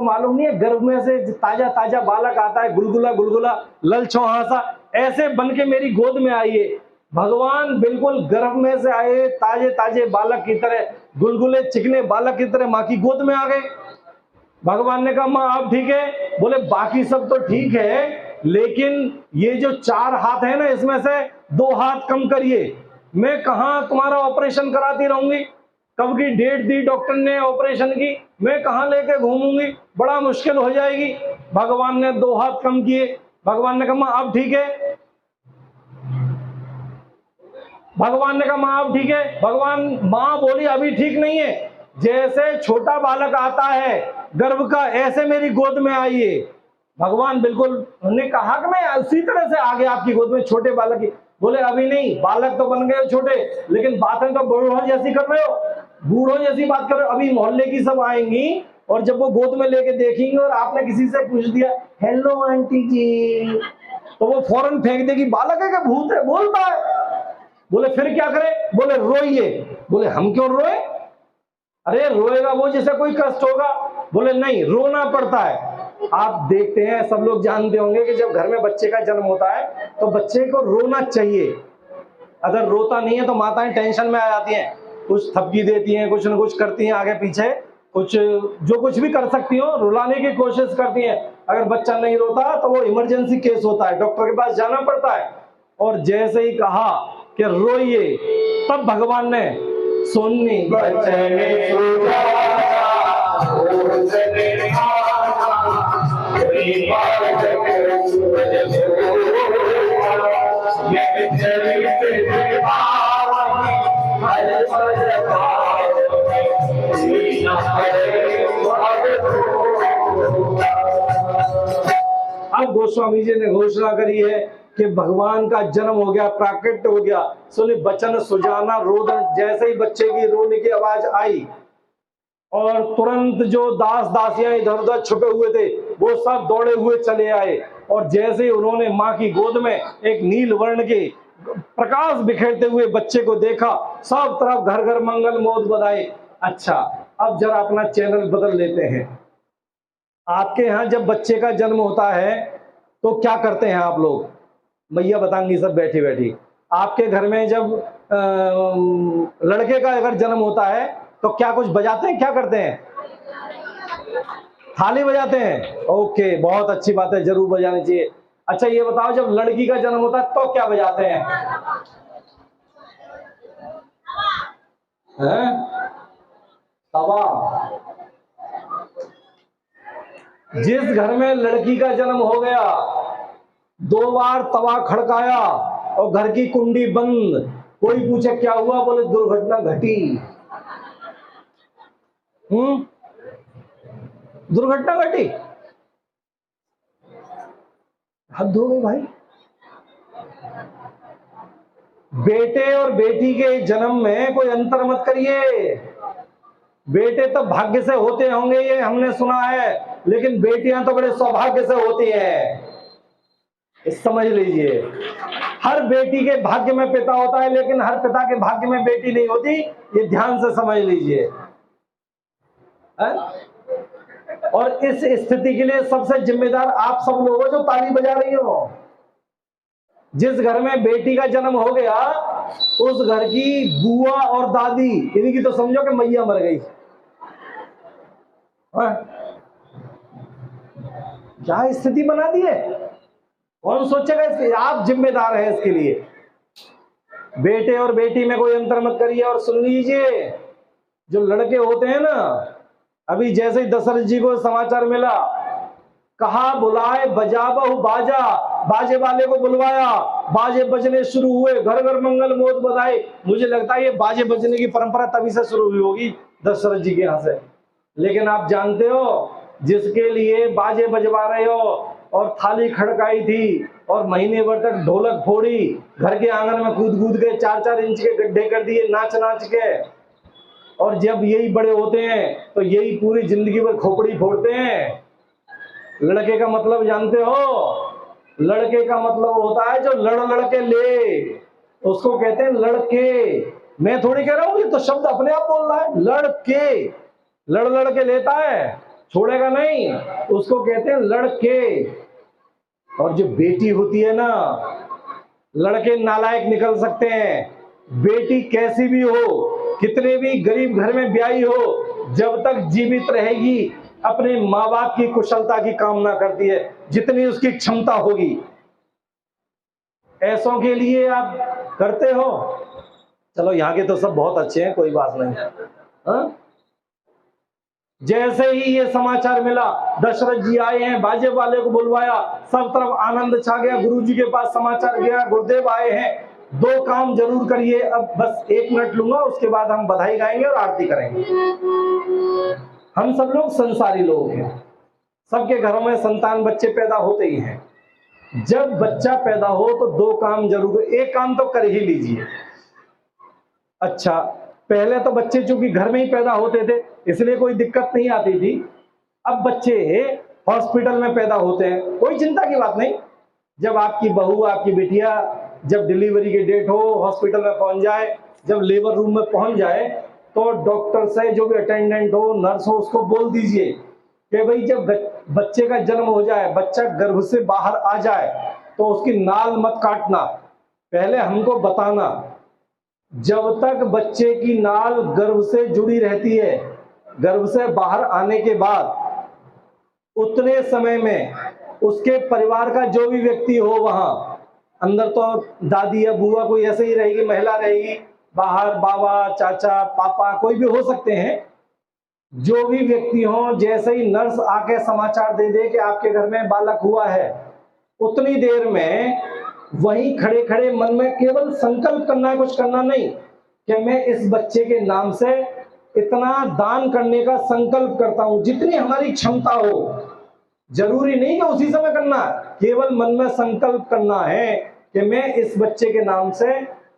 मालूम नहीं है, गर्भ में से ताजा ताजा बालक आता है, गुलगुला गुलगुला ललछो हासा, ऐसे बन के मेरी गोद में आइए। भगवान बिल्कुल गर्भ में से आए, ताजे ताजे बालक की तरह, गुलगुले चिकने बालक की तरह माँ की गोद में आ गए। भगवान ने कहा माँ आप ठीक है? बोले बाकी सब तो ठीक है, लेकिन ये जो 4 हाथ है ना, इसमें से 2 हाथ कम करिए। मैं कहाँ तुम्हारा ऑपरेशन कराती रहूंगी, कब की डेट दी डॉक्टर ने ऑपरेशन की, मैं कहाँ लेके घूमूंगी, बड़ा मुश्किल हो जाएगी। भगवान ने 2 हाथ कम किए। भगवान ने कहा माँ अब ठीक है? भगवान ने कहा माँ अब ठीक है? माँ बोली अभी ठीक नहीं है, जैसे छोटा बालक आता है गर्भ का, ऐसे मेरी गोद में आइए। भगवान बिल्कुल ने कहा कि मैं उसी तरह से आगे आपकी गोद में छोटे बालक की। बोले अभी नहीं, बालक तो बन गए छोटे, लेकिन बातें तो बूढ़ों जैसी कर रहे हो, बूढ़ों जैसी बात कर रहे हो। अभी मोहल्ले की सब आएंगी और जब वो गोद में लेके देखेंगे और आपने किसी से पूछ दिया हेलो आंटी जी, तो वो फौरन फेंक देगी बालक है क्या भूत है, बोलता है। बोले फिर क्या करे? बोले रोइए। बोले हम क्यों रोए? अरे रोएगा वो जैसे कोई कष्ट होगा। बोले नहीं, रोना पड़ता है। आप देखते हैं, सब लोग जानते होंगे कि जब घर में बच्चे का जन्म होता है तो बच्चे को रोना चाहिए। अगर रोता नहीं है तो माताएं टेंशन में आ जाती हैं, कुछ थपकी देती हैं, कुछ न कुछ करती हैं, आगे पीछे कुछ जो कुछ भी कर सकती हो रुलाने की कोशिश करती हैं। अगर बच्चा नहीं रोता तो वो इमरजेंसी केस होता है, डॉक्टर के पास जाना पड़ता है। और जैसे ही कहा कि रोइए, तब भगवान ने सुन्नी अब गोस्वामी जी ने घोषणा करी है कि भगवान का जन्म हो गया, प्राकट्य हो गया। सुने बचन सुजाना रोदन, जैसे ही बच्चे की रोने की आवाज आई और तुरंत जो दास दासियां इधर उधर छुपे हुए थे वो सब दौड़े हुए चले आए। और जैसे ही उन्होंने माँ की गोद में एक नील वर्ण के प्रकाश बिखेरते हुए बच्चे को देखा, सब तरफ घर घर मंगल मोद बधाई। अच्छा, अब जरा अपना चैनल बदल लेते हैं। आपके यहाँ जब बच्चे का जन्म होता है तो क्या करते हैं आप लोग? मैया बताएंगी सब बैठी बैठी। आपके घर में जब लड़के का अगर जन्म होता है तो क्या कुछ बजाते हैं, क्या करते हैं? थाली बजाते हैं। ओके, बहुत अच्छी बात है, जरूर बजानी चाहिए। अच्छा ये बताओ, जब लड़की का जन्म होता है तो क्या बजाते हैं? तवा। जिस घर में लड़की का जन्म हो गया, 2 बार तवा खड़काया और घर की कुंडी बंद। कोई पूछे क्या हुआ? बोले दुर्घटना घटी। दुर्घटना घटी, हद हो गई भाई। बेटे और बेटी के जन्म में कोई अंतर मत करिए। बेटे तो भाग्य से होते होंगे, ये हमने सुना है, लेकिन बेटियां तो बड़े सौभाग्य से होती हैं, समझ लीजिए। हर बेटी के भाग्य में पिता होता है, लेकिन हर पिता के भाग्य में बेटी नहीं होती, ये ध्यान से समझ लीजिए। और इस स्थिति के लिए सबसे जिम्मेदार आप सब लोग हो जो ताली बजा रही हो। जिस घर में बेटी का जन्म हो गया, उस घर की बुआ और दादी, इनकी तो समझो कि मैया मर गई। क्या स्थिति बना दी है, कौन सोचेगा इसके? आप जिम्मेदार हैं इसके लिए। बेटे और बेटी में कोई अंतर मत करिए। और सुन लीजिए, जो लड़के होते हैं ना, अभी जैसे ही दशरथ जी को समाचार मिला, कहा बुलाए बजाबहु बाजा, बाजे वाले को बुलवाया, बाजे बजने शुरू हुए, घर घर मंगल मोद बधाई। मुझे लगता है ये बाजे बजने की परंपरा तभी से शुरू हुई होगी दशरथ जी के यहाँ से। लेकिन आप जानते हो, जिसके लिए बाजे बजवा रहे हो और थाली खड़काई थी और महीने भर तक ढोलक फोड़ी, घर के आंगन में कूद कूद के 4-4 इंच के गड्ढे कर दिए नाच नाच के, और जब यही बड़े होते हैं तो यही पूरी जिंदगी भर खोपड़ी फोड़ते हैं। लड़के का मतलब जानते हो? लड़के का मतलब होता है जो लड़ लड़के ले, उसको कहते हैं लड़के। मैं थोड़ी कह रहा हूं, ये तो शब्द अपने आप बोल रहा है। लड़के, लड़ लड़ के लेता है। छोड़ेगा नहीं, उसको कहते हैं लड़के। और जो बेटी होती है ना, लड़के नालायक निकल सकते हैं, बेटी कैसी भी हो, कितने भी गरीब घर में ब्याही हो, जब तक जीवित रहेगी अपने माँ बाप की कुशलता की कामना करती है, जितनी उसकी क्षमता होगी। ऐसों के लिए आप करते हो। चलो यहाँ के तो सब बहुत अच्छे हैं, कोई बात नहीं। हाँ? जैसे ही ये समाचार मिला, दशरथ जी आए हैं, बाजे वाले को बुलवाया, सब तरफ आनंद छा गया। गुरु जी के पास समाचार गया, गुरुदेव आए हैं, 2 काम जरूर करिए। अब बस 1 मिनट लूंगा, उसके बाद हम बधाई गाएंगे और आरती करेंगे। हम सब लोग संसारी लोग हैं, सबके घरों में संतान बच्चे पैदा होते ही हैं। जब बच्चा पैदा हो तो 2 काम जरूर, एक काम तो कर ही लीजिए। अच्छा, पहले तो बच्चे चूंकि घर में ही पैदा होते थे, इसलिए कोई दिक्कत नहीं आती थी। अब बच्चे हॉस्पिटल में पैदा होते हैं, कोई चिंता की बात नहीं। जब आपकी बहू, आपकी बिटिया जब डिलीवरी की डेट हो, हॉस्पिटल में पहुंच जाए, जब लेबर रूम में पहुंच जाए, तो डॉक्टर से जो भी अटेंडेंट हो, नर्स हो, उसको बोल दीजिए कि भाई जब बच्चे का जन्म हो जाए, बच्चा गर्भ से बाहर आ जाए, तो उसकी नाल मत काटना, पहले हमको बताना। जब तक बच्चे की नाल गर्भ से जुड़ी रहती है, गर्भ से बाहर आने के बाद उतने समय में उसके परिवार का जो भी व्यक्ति हो, वहां अंदर तो दादी या बुआ कोई ऐसे ही रहेगी, महिला रहेगी, बाहर बाबा, चाचा, पापा कोई भी हो सकते हैं, जो भी व्यक्ति हो, जैसे ही नर्स आके समाचार दे दे कि आपके घर में बालक हुआ है, उतनी देर में वहीं खड़े खड़े मन में केवल संकल्प करना है, कुछ करना नहीं, कि मैं इस बच्चे के नाम से इतना दान करने का संकल्प करता हूं, जितनी हमारी क्षमता हो। जरूरी नहीं कि उसी समय करना, केवल मन में संकल्प करना है कि मैं इस बच्चे के नाम से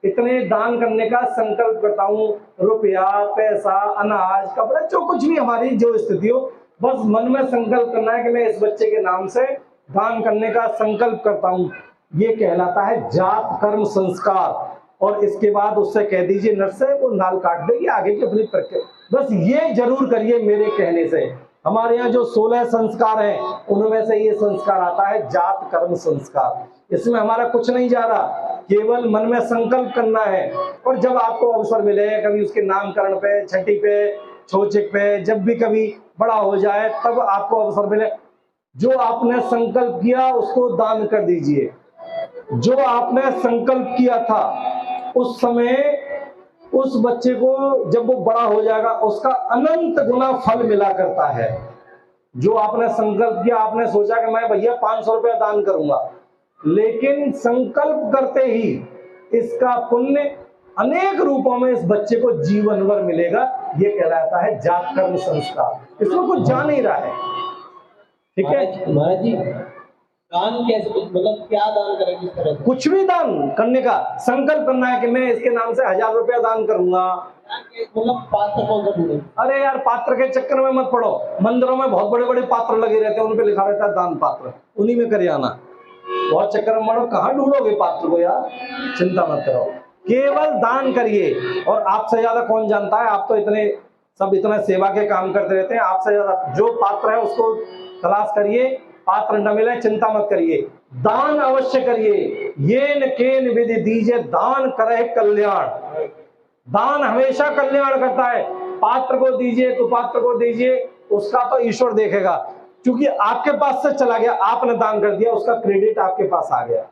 इतने दान करने का संकल्प करता हूं। रुपया, पैसा, अनाज, कपड़ा, जो कुछ भी हमारी जो स्थिति हो, बस मन में संकल्प करना है कि मैं इस बच्चे के नाम से दान करने का संकल्प करता हूं। ये कहलाता है जात कर्म संस्कार। और इसके बाद उससे कह दीजिए नर्स से, वो नाल काट देगी, आगे की अपनी प्रक्रिया। बस ये जरूर करिए मेरे कहने से। हमारे यहाँ जो 16 संस्कार हैं, उनमें से ये संस्कार आता है जात कर्म संस्कार। इसमें हमारा कुछ नहीं जा रहा, केवल मन में संकल्प करना है। और जब आपको अवसर मिले, कभी उसके नामकरण पे, छठी पे, छोचिक पे, जब भी कभी बड़ा हो जाए, तब आपको अवसर मिले, जो आपने संकल्प किया उसको दान कर दीजिए। जो आपने संकल्प किया था उस समय उस बच्चे को जब वो बड़ा हो जाएगा, उसका अनंत गुना फल मिला करता है। जो आपने संकल्प किया, आपने सोचा कि मैं भैया 500 रुपया दान करूंगा, लेकिन संकल्प करते ही इसका पुण्य अनेक रूपों में इस बच्चे को जीवन भर मिलेगा। ये कहलाता है जात कर्म संस्कार। इसमें कुछ जा नहीं रहा है। ठीक है महाराज जी, दान कैसे, मतलब क्या दान करें, किस तरह से? कुछ भी दान करने का संकल्प करना है कि मैं इसके नाम से 1000 रुपया दान करूंगा। मतलब पात्र कौन सा ढूंढे? अरे यार, पात्र के चक्कर में मत पड़ो। मंदिरों में बहुत बड़े बड़े पात्र लगे रहते हैं, उन पे लिखा रहता है दान पात्र, उन्हीं में कर आना। बहुत चक्कर में पड़ो, कहाँ ढूंढोगे पात्र को यार? चिंता मत करो, केवल दान करिए। और आपसे ज्यादा कौन जानता है, आप तो इतने सब इतना सेवा के काम करते रहते हैं। आपसे ज्यादा जो पात्र है उसको तलाश करिए, पात्र न मिले चिंता मत करिए, दान अवश्य करिए। ये न केन विधि दीजिए, दान करे कल्याण। दान हमेशा कल्याण करता है। पात्र को दीजिए, कुपात्र को दीजिए, उसका तो ईश्वर देखेगा, क्योंकि आपके पास से चला गया, आपने दान कर दिया, उसका क्रेडिट आपके पास आ गया।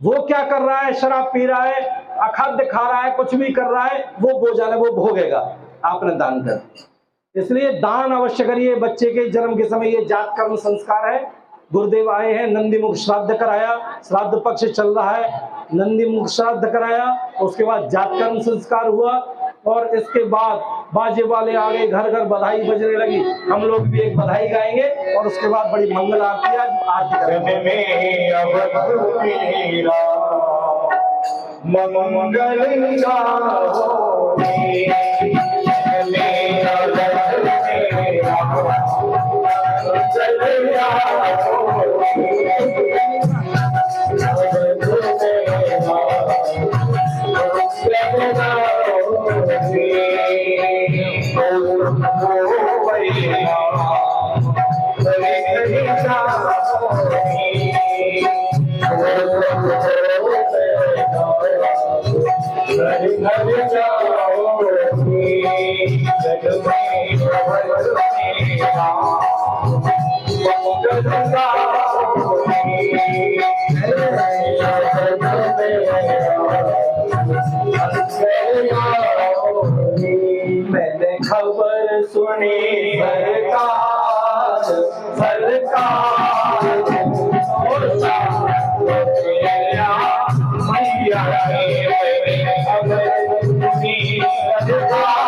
वो क्या कर रहा है, शराब पी रहा है, अखाद्य खा रहा है, कुछ भी कर रहा है, वो बोझ वो भोगेगा, आपने दान कर दिया। इसलिए दान अवश्य करिए। बच्चे के जन्म के समय ये जात कर्म संस्कार है। गुरुदेव आए हैं, नंदी मुख श्राद्ध कराया, श्राद्ध पक्ष चल रहा है, नंदी मुख श्राद्ध कराया, उसके बाद जात कर्म संस्कार हुआ, और इसके बाद बाजे वाले आ गए, घर घर बधाई बजने लगी। हम लोग भी एक बधाई गाएंगे और उसके बाद बड़ी मंगल आरती आरती करेंगे। मैंने खबर सुनी सरकार सरकार मैया मैंने खबर सुनी सरकार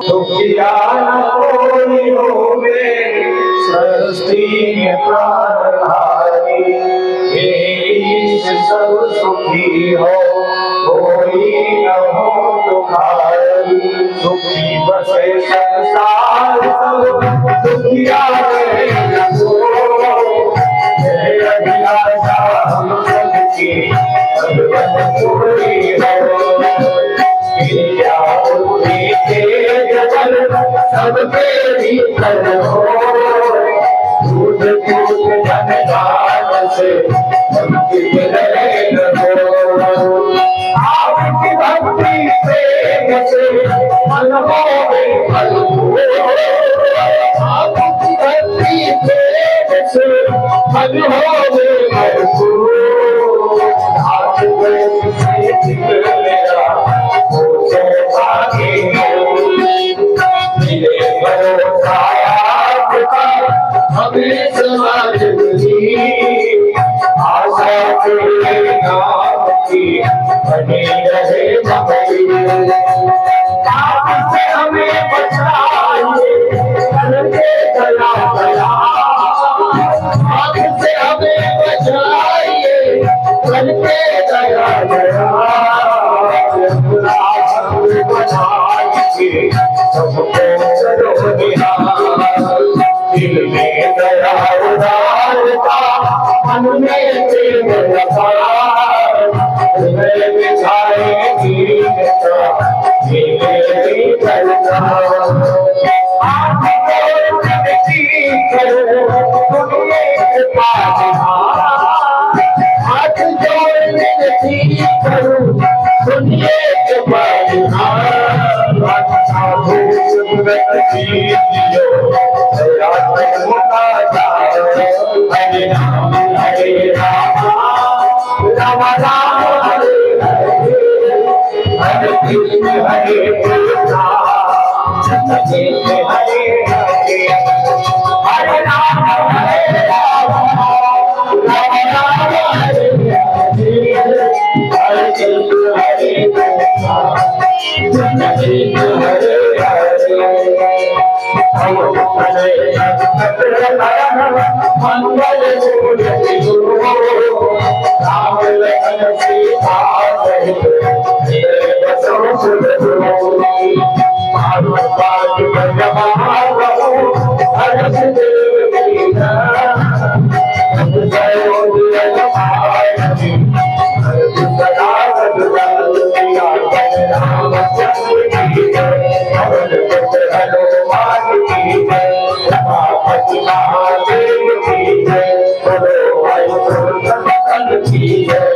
दुखिया न कोई होवे सृष्टि में प्राणधारी, हे ईश सब सुखी हो कोई न हो तो पुकार, सुखी बसे संसार सब, दुखिया रहे न कोई। जय अभिलाषा हम सबकी, भगवन पूरी हो। विद्या बुद्धि तेज बल, सबके भीतर हो। दूध दूध जन दान से, भक्ति रहे न हो। आपकी भक्ति प्रेम से, मन होवे भरपूर। आपकी भक्ति प्रेम से, मन होवे भरपूर। हाथ में किसी मेरा, मुझे भागे मिले भरोसा आपका, हमें समाज की आशा के नाम की बनी रहे ममई। आपसे हमें बचाइए, करके दया दया। आपसे हमें बचाइए, करके दया दया। बनाइए सबको चलो निहार, दिल में दया उदारता, मन में प्रेम अपार। हृदय में छाए दीनता, मेरे करता। आपको विनती करो, सुनिए पालनहार। हाथ जोड़ विनती करो, सुनिए पालनहार। हरे राम राम राम हरे हरे, हरे कृष्ण हरे कृष्ण, कृष्ण कृष्ण हरे हरे। हरे राम राम राम हरे हरे, हरे कृष्ण हरे कृष्ण, कृष्ण कृष्ण हरे हरे। मंगल मूर्ति गुरु, राम लखन सीता सहित, बसो सुध गुरु। पार्वती बलवान हर्ष देव कीना, जय जय भारती, सदा सदा रामचंद्र की जय। पवन पुत्र हनुमान की जय, रमापति महादेव की जय। बोलो भाई गुरु की जय।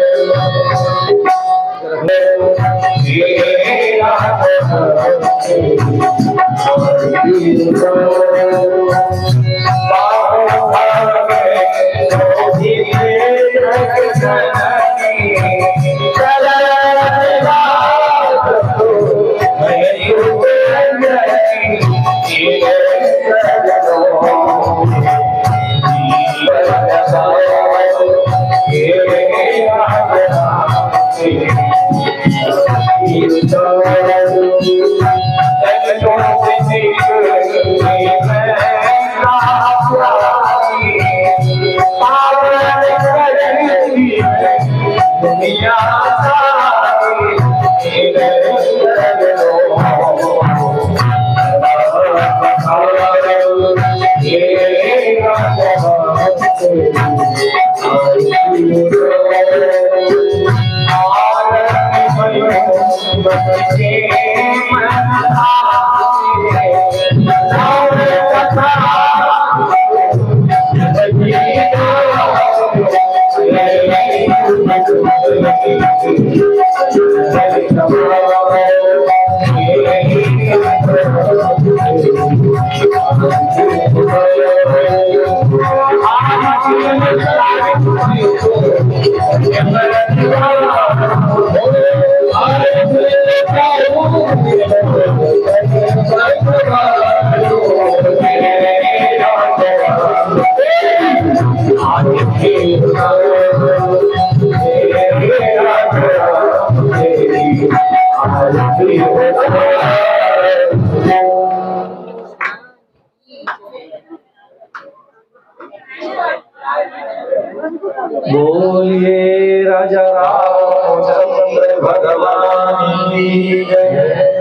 बोलिए राजा रामचंद्र भगवान की जय।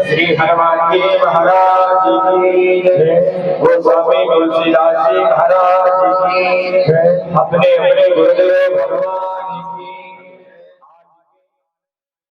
हनुमान जी महाराज की जय। गोस्वामी तुलसीदास जी महाराज की जय। अपने अपने गुरुदेव भगवान